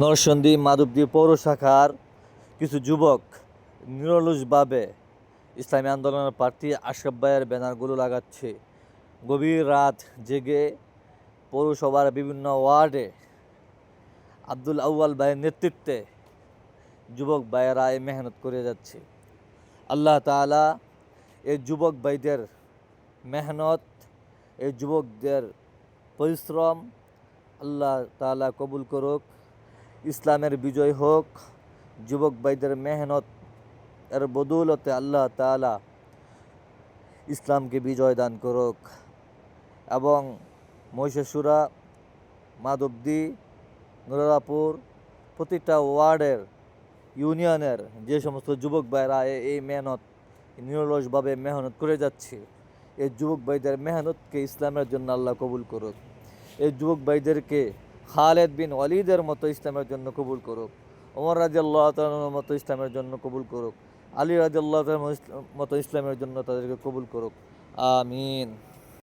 নরসিংদী মাধবদী পৌর শাখার কিছু যুবক নিরলসভাবে ইসলামী আন্দোলনের প্রার্থী আশরাফ ভাইয়ের ব্যানারগুলো লাগাচ্ছে। গভীর রাত জেগে পৌরসভার বিভিন্ন ওয়ার্ডে আব্দুল আউয়াল ভাইয়ের নেতৃত্বে যুবক ভাইয়েরা এই মেহনত করে যাচ্ছে। আল্লাহ তাআলা এই যুবক ভাইদের মেহনত, এই যুবকদের পরিশ্রম আল্লাহ তাআলা কবুল করুক। ইসলামের বিজয় হোক। যুবক ভাইদের মেহনত এর বদৌলতে আল্লাহ তাআলা ইসলামকে বিজয় দান করুক এবং মহিষাসুরা, মাধবদী, নুরাপুর প্রতিটা ওয়ার্ডের, ইউনিয়নের যে সমস্ত যুবক ভাইরা এই মেহনত নিরলসভাবে মেহনত করে যাচ্ছে, এই যুবক ভাইদের মেহনতকে ইসলামের জন্য আল্লাহ কবুল করুক। এই যুবক ভাইদেরকে খালেদ বিন ওয়ালিদের মতো ইসলামের জন্য কবুল করুক, ওমর রাদিয়াল্লাহু তাআলার মতো ইসলামের জন্য কবুল করুক, আলী রাদিয়াল্লাহু তাআলার মতো ইসলামের জন্য তাদেরকে কবুল করুক। আমিন।